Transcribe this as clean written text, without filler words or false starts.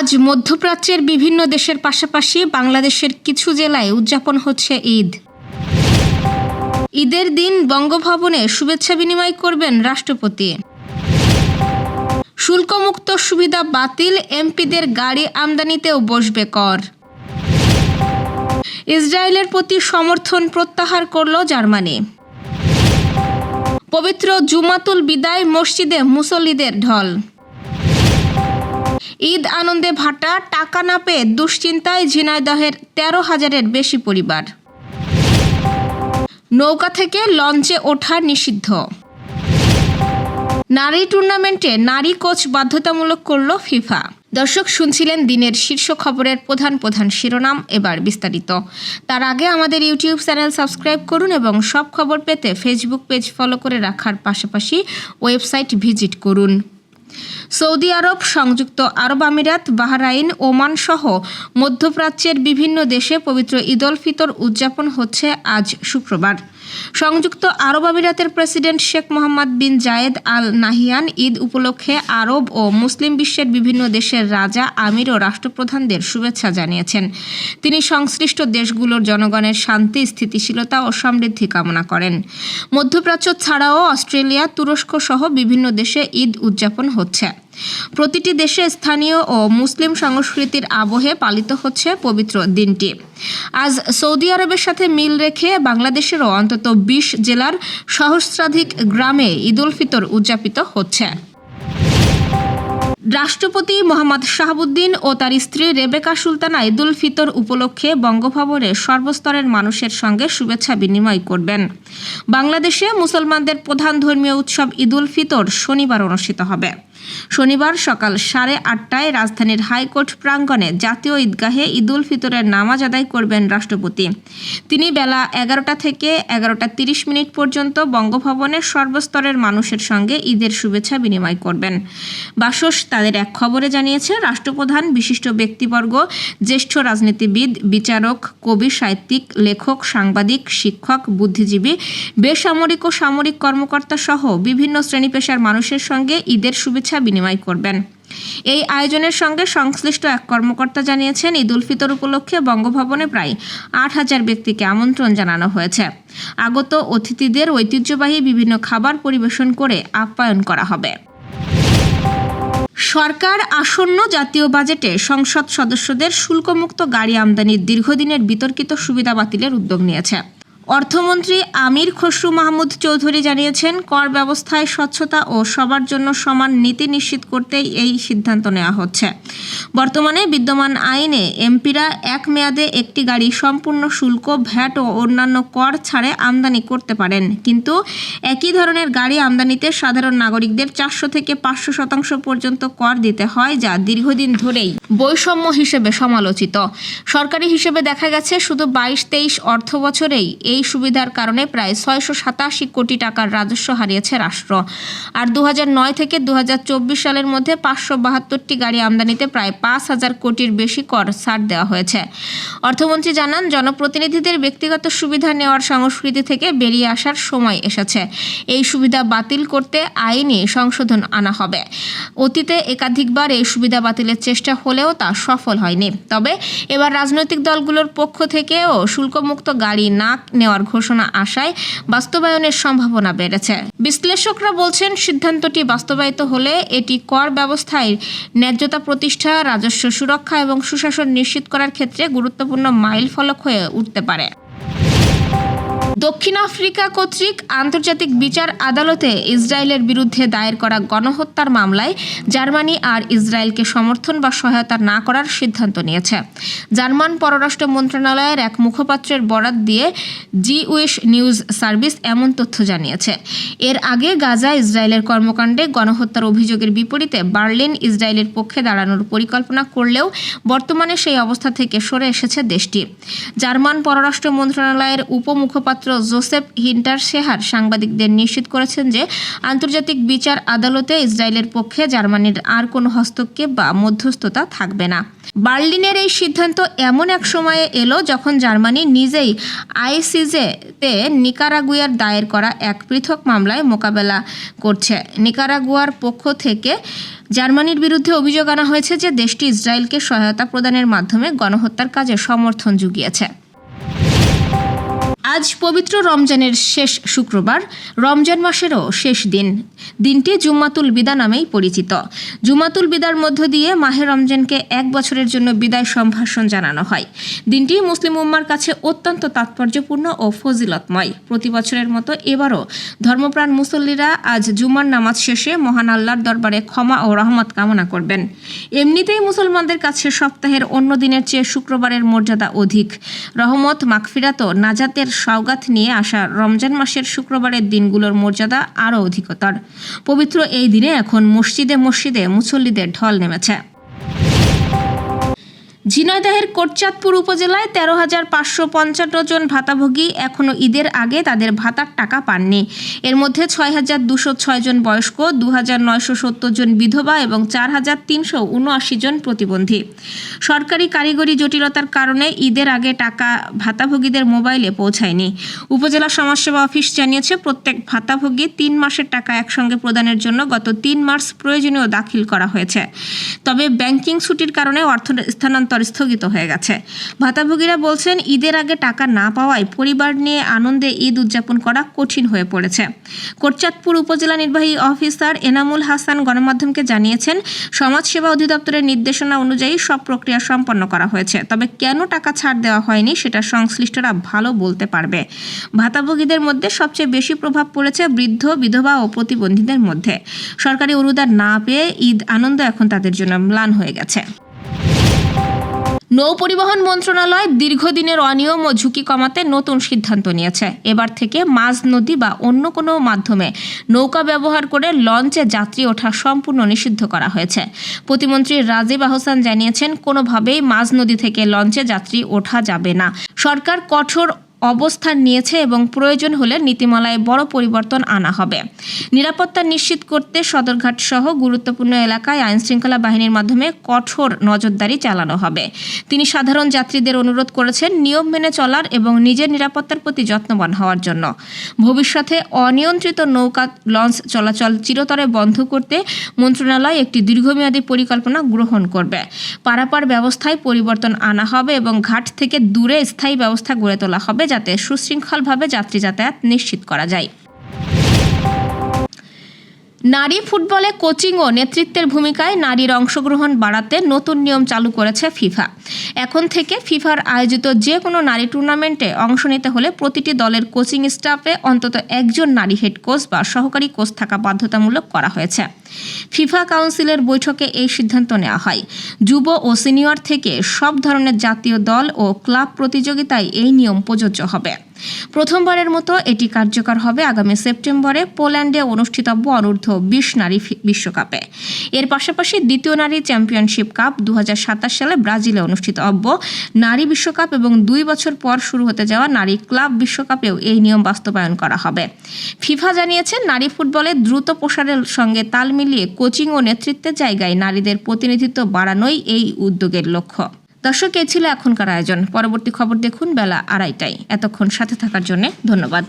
আজ মধ্যপ্রাচ্যের বিভিন্ন দেশের পাশাপাশি বাংলাদেশের কিছু জেলায় উদযাপন হচ্ছে ঈদ। ঈদের দিন বঙ্গভবনে শুভেচ্ছা বিনিময় করবেন রাষ্ট্রপতি। শুল্কমুক্ত সুবিধা বাতিল, এমপিদের গাড়ি আমদানিতেও বসবে কর। ইসরায়েলের প্রতি সমর্থন প্রত্যাহার করল জার্মানি। পবিত্র জুমাতুল বিদায়, মসজিদে মুসল্লিদের ঢল। ঈদ আনন্দে ভাটা, টাকা না পেয়ে দুশ্চিন্তায় ঝিনাইদহের 13,000-এর বেশি পরিবার। নৌকা থেকে লঞ্চে ওঠা নিষিদ্ধ। নারী টুর্নামেন্টে নারী কোচ বাধ্যতামূলক করল ফিফা। দর্শক, শুনছিলেন দিনের শীর্ষ খবরের প্রধান শিরোনাম। এবার বিস্তারিত। তার আগে আমাদের ইউটিউব চ্যানেল সাবস্ক্রাইব করুন এবং সব খবর পেতে ফেসবুক পেজ ফলো করে রাখার পাশাপাশি ওয়েবসাইট ভিজিট করুন। সৌদি আরব, সংযুক্ত আরব আমিরাত, বাহরাইন, ওমান সহ মধ্যপ্রাচ্যের বিভিন্ন দেশে পবিত্র ঈদ উল ফিতর উদযাপন হচ্ছে আজ শুক্রবার। সংযুক্ত আরব আমিরাতের প্রেসিডেন্ট শেখ মোহাম্মদ বিন জায়েদ আল নাহিয়ান ঈদ উপলক্ষে আরব ও মুসলিম বিশ্বের বিভিন্ন দেশের রাজা, আমির ও রাষ্ট্রপ্রধানদের শুভেচ্ছা জানিয়েছেন। তিনি সংশ্লিষ্ট দেশগুলোর জনগণের শান্তি, স্থিতিশীলতা ও সমৃদ্ধি কামনা করেন। মধ্যপ্রাচ্য ছাড়াও অস্ট্রেলিয়া, তুরস্ক সহ বিভিন্ন দেশে ঈদ উদযাপন হচ্ছে। প্রতিটি দেশে স্থানীয় ও মুসলিম সংস্কৃতির আবহে পালিত হচ্ছে পবিত্র দিনটি। আজ সৌদি আরবের সাথে মিল রেখে বাংলাদেশেরও অন্তত 20 জেলার সহস্রাধিক গ্রামে ঈদ উল ফিতর উদযাপিত হচ্ছে। রাষ্ট্রপতি মোহাম্মদ শাহাবুদ্দিন ও তার স্ত্রী রেবেকা সুলতানা ঈদ উল ফিতর উপলক্ষে বঙ্গভবনে সর্বস্তরের মানুষের সঙ্গে শুভেচ্ছা বিনিময় করবেন। বাংলাদেশে মুসলমানদের প্রধান ধর্মীয় উৎসব ঈদ উল ফিতর শনিবার অনুষ্ঠিত হবে। শনিবার সকাল 8:30টায় রাজধানীর হাইকোর্ট প্রাঙ্গণে জাতীয় ঈদগাহে ঈদ উল ফিতরের নামাজ আদায় করবেন রাষ্ট্রপতি। তিনি বেলা 11টা থেকে 11:30 পর্যন্ত বঙ্গভবনের সর্বস্তরের মানুষের সঙ্গে ঈদের শুভেচ্ছা বিনিময় করবেন। বাসস তাদের এক খবরে জানিয়েছে, রাষ্ট্রপ্রধান, বিশিষ্ট ব্যক্তিবর্গ, জ্যেষ্ঠ রাজনীতিবিদ, বিচারক, কবি, সাহিত্যিক, লেখক, সাংবাদিক, শিক্ষক, বুদ্ধিজীবী, বেসামরিক ও সামরিক কর্মকর্তা সহ বিভিন্ন শ্রেণী পেশার মানুষের সঙ্গে ঈদের শুভেচ্ছা বিনিময় করবেন। এই আয়োজনের সঙ্গে সংশ্লিষ্ট এক কর্মকর্তা জানিয়েছেন, ঈদ উল ফিতর উপলক্ষে বঙ্গভবনে প্রায় 8,000 ব্যক্তিকে আমন্ত্রণ জানানো হয়েছে। আগত অতিথিদের ঐতিহ্যবাহী বিভিন্ন খাবার পরিবেশন করে আপ্যায়ন করা হবে। সরকার আসন্ন জাতীয় বাজেটে সংসদ সদস্যদের শুল্কমুক্ত গাড়ি আমদানির দীর্ঘদিনের বিতর্কিত সুবিধা বাতিলের উদ্যোগ নিয়েছে। অর্থমন্ত্রী আমির খসরু মাহমুদ চৌধুরী জানিয়েছেন, কর ব্যবস্থায় স্বচ্ছতা ও সবার জন্য সমান নীতি নিশ্চিত করতেই এই সিদ্ধান্ত নেওয়া হচ্ছে। বর্তমানে বিদ্যমান আইনে এমপিরা এক মেয়াদে একটি গাড়ি সম্পূর্ণ শুল্ক, ভ্যাট ও অন্যান্য কর ছাড়ে আমদানি করতে পারেন, কিন্তু একই ধরনের গাড়ি আমদানিতে সাধারণ নাগরিকদের 400 থেকে 500% পর্যন্ত কর দিতে হয়, যা দীর্ঘদিন ধরেই বৈষম্য হিসেবে সমালোচিত। সরকারি হিসেবে দেখা গেছে, শুধু 22-23 অর্থ বছরেই এই সুবিধার কারণে প্রায় 687 কোটি টাকার রাজস্ব হারিয়েছে রাষ্ট্র। আর 2009 থেকে 2024 সালের মধ্যে 572টি গাড়ি আমদানিতে প্রায় 5,000 কোটির বেশি কর ছাড় দেওয়া হয়েছে। অর্থমন্ত্রী জানান, জনপ্রতিনিধিদের ব্যক্তিগত সুবিধা নেওয়ার সংস্কৃতি থেকে বেরিয়ে আসার সময় এসেছে। এই সুবিধা বাতিল করতে আইনি সংশোধন আনা হবে। অতীতে একাধিকবার এই সুবিধা বাতিলের চেষ্টা হলেও তা সফল হয়নি। তবে এবার রাজনৈতিক দলগুলোর পক্ষ থেকেও শুল্কমুক্ত গাড়ি না নেওয়ার ঘোষণা আসায় বাস্তবায়নের সম্ভাবনা বেড়েছে। বিশ্লেষকরা বলছেন, সিদ্ধান্তটি বাস্তবায়িত হলে এটি কর ব্যবস্থায় ন্যায্যতা প্রতিষ্ঠা, রাজস্ব সুরক্ষা এবং সুশাসন নিশ্চিত করার ক্ষেত্রে গুরুত্বপূর্ণ মাইলফলক হয়ে উঠতে পারে। দক্ষিণ আফ্রিকা কর্তৃক আন্তর্জাতিক বিচার আদালতে ইসরায়েলের বিরুদ্ধে দায়ের করা গণহত্যার মামলায় জার্মানি আর ইসরায়েলকে সমর্থন বা সহায়তা না করার সিদ্ধান্ত নিয়েছে। জার্মান পররাষ্ট্র মন্ত্রণালয়ের এক মুখপাত্রের বরাত দিয়ে জিউইশ নিউজ সার্ভিস এমন তথ্য জানিয়েছে। এর আগে গাজা ইসরায়েলের কর্মকাণ্ডে গণহত্যার অভিযোগের বিপরীতে বার্লিন ইসরায়েলের পক্ষে দাঁড়ানোর পরিকল্পনা করলেও বর্তমানে সেই অবস্থা থেকে সরে এসেছে দেশটি। জার্মান পররাষ্ট্র মন্ত্রণালয়ের উপমুখপাত্র মুখপাত্র জোসেফ হিন্টারশেহার সাংবাদিকদের নিশ্চিত করেছেন যে আন্তর্জাতিক বিচার আদালতে ইসরায়েলের পক্ষে জার্মানির আর কোনো হস্তক্ষেপ বা মধ্যস্থতা থাকবে না। বার্লিনের এই সিদ্ধান্ত এমন এক সময়ে এলো যখন জার্মানি নিজেই আইসিজেতে নিকারাগুয়ার দায়ের করা এক পৃথক মামলায় মোকাবেলা করছে। নিকারাগুয়ার পক্ষ থেকে জার্মানির বিরুদ্ধে অভিযোগ আনা হয়েছে যে দেশটি ইসরায়েলকে সহায়তা প্রদানের মাধ্যমে গণহত্যার কাজে সমর্থন জুগিয়েছে। আজ পবিত্র রমজানের শেষ শুক্রবার, রমজান মাসেরও শেষ দিন। দিনটি জুম্মাতুল বিদা নামেই পরিচিত। জুম্মাতুল বিদার মধ্য দিয়ে মাহে রমজানকে এক বছরের জন্য বিদায় সম্ভাষণ জানানো হয়। দিনটি মুসলিম উম্মার কাছে অত্যন্ত তাৎপর্যপূর্ণ ও ফজিলতময়। প্রতি বছরের মতো এবারও ধর্মপ্রাণ মুসল্লিরা আজ জুম্মার নামাজ শেষে মহান আল্লাহর দরবারে ক্ষমা ও রহমত কামনা করবেন। এমনিতেই মুসলমানদের কাছে সপ্তাহের অন্য দিনের চেয়ে শুক্রবারের মর্যাদা অধিক। রহমত, মাগফিরাত ও নাজাতের সওগাত নিয়ে আসা রমজান মাসের শুক্রবারের দিনগুলোর মর্যাদা আরও অধিকতর। পবিত্র এই দিনে এখন মসজিদে মসজিদে মুসল্লিদের ঢল নেমেছে। ঝিনাইদহের কোটচাঁদপুর উপজেলায় 13,555 জন ভাতাভোগী এখনও ঈদের আগে তাদের ভাতার টাকা পাননি। এর মধ্যে 6,206 জন বয়স্ক, 2,970 জন বিধবা এবং 4,379 জন প্রতিবন্ধী। সরকারি কারিগরি জটিলতার কারণে ঈদের আগে টাকা ভাতাভোগীদের মোবাইলে পৌঁছায়নি। উপজেলা সমাজসেবা অফিস জানিয়েছে, প্রত্যেক ভাতাভোগী 3 মাসের টাকা একসঙ্গে প্রদানের জন্য গত 3 মার্চ প্রয়োজনীয় দাখিল করা হয়েছে। তবে ব্যাংকিং ছুটির কারণে অর্থ স্থানান্তর স্থগিত হয়ে গেছে। ভাতাভোগীরা বলছেন, ঈদের আগে টাকা না পাওয়ায় পরিবার নিয়ে আনন্দে ঈদ উদযাপন করা কঠিন হয়ে পড়েছে। কোটচাঁদপুর উপজেলা নির্বাহী অফিসার এনামুল হাসান গণমাধ্যমকে জানিয়েছেন, সমাজসেবা অধিদপ্তরের নির্দেশনা অনুযায়ী সব প্রক্রিয়া সম্পন্ন করা হয়েছে। তবে কেন টাকা ছাড় দেওয়া হয়নি সেটা সংশ্লিষ্টরা ভালো বলতে পারবে। ভাতাভোগীদের মধ্যে সবচেয়ে বেশি প্রভাব পড়েছে বৃদ্ধ, বিধবা ও প্রতিবন্ধীদের মধ্যে। সরকারি অনুদান না পেয়ে ঈদ আনন্দ এখন তাদের জন্য ম্লান হয়ে গেছে। নৌ পরিবহন মন্ত্রণালয় দীর্ঘদিনের অনিয়ম ও ঝুঁকি কমাতে নতুন সিদ্ধান্ত নিয়েছে। এবার থেকে মাঝ নদী বা অন্য কোনো মাধ্যমে নৌকা ব্যবহার করে লঞ্চে যাত্রী ওঠা সম্পূর্ণ নিষিদ্ধ করা হয়েছে। প্রতিমন্ত্রী রাজীব আহসান জানিয়েছেন, কোনোভাবেই মাঝ নদী থেকে লঞ্চে যাত্রী ওঠা যাবে না। সরকার কঠোর অবস্থান নিয়েছে এবং প্রয়োজন হলে নীতিমালায় বড় পরিবর্তন আনা হবে। নিরাপত্তা নিশ্চিত করতে সদরঘাট সহ গুরুত্বপূর্ণ এলাকায় আইনশৃঙ্খলা বাহিনীর মাধ্যমে কঠোর নজরদারি চালানো হবে। তিনি সাধারণ যাত্রীদের অনুরোধ করেছেন নিয়ম মেনে চলার এবং নিজের নিরাপত্তার প্রতি যত্নবান হওয়ার জন্য। ভবিষ্যতে অনিয়ন্ত্রিত নৌকা লঞ্চ চলাচল চিরতরে বন্ধ করতে মন্ত্রণালয় একটি দীর্ঘমেয়াদী পরিকল্পনা গ্রহণ করবে। পারাপার ব্যবস্থায় পরিবর্তন আনা হবে এবং ঘাট থেকে দূরে স্থায়ী ব্যবস্থা গড়ে তোলা হবে যাতে সুশৃঙ্খলভাবে যাত্রী যাতায়াত নিশ্চিত করা যায়। নারী ফুটবলে কোচিং ও নেতৃত্বের ভূমিকায় নারীর অংশগ্রহণ বাড়াতে নতুন নিয়ম চালু করেছে ফিফা। এখন থেকে ফিফার আয়োজিত যে কোনো নারী টুর্নামেন্টে অংশ নিতে হলে প্রতিটি দলের কোচিং স্টাফে অন্তত একজন নারী হেড কোচ বা সহকারী কোচ থাকা বাধ্যতামূলক করা হয়েছে। ফিফা কাউন্সিলের বৈঠকে এই সিদ্ধান্ত নেওয়া হয়। যুব ও সিনিয়র থেকে সব ধরনের জাতীয় দল ও ক্লাব প্রতিযোগিতায় এই নিয়ম প্রযোজ্য হবে। প্রথমবারের মতো এটি কার্যকর হবে আগামী সেপ্টেম্বরে পোল্যান্ডে অনুষ্ঠিতব্য অনূর্ধ্ব 20 নারী বিশ্বকাপে। এর পাশাপাশি দ্বিতীয় নারী চ্যাম্পিয়নশিপ কাপ 2027 সালে ব্রাজিলে অনুষ্ঠিতব্য নারী বিশ্বকাপ এবং 2 বছর পর শুরু হতে যাওয়া নারী ক্লাব বিশ্বকাপেও এই নিয়ম বাস্তবায়ন করা হবে। ফিফা জানিয়েছে, নারী ফুটবলে দ্রুত প্রসারের সঙ্গে তাল মিলিয়ে কোচিং ও নেতৃত্বের জায়গায় নারীদের প্রতিনিধিত্ব বাড়ানোই এই উদ্যোগের লক্ষ্য। দর্শক, এই ছিল এখনকার আয়োজন। পরবর্তী খবর দেখুন বেলা 2:30টায়। এতক্ষণ সাথে থাকার জন্য ধন্যবাদ।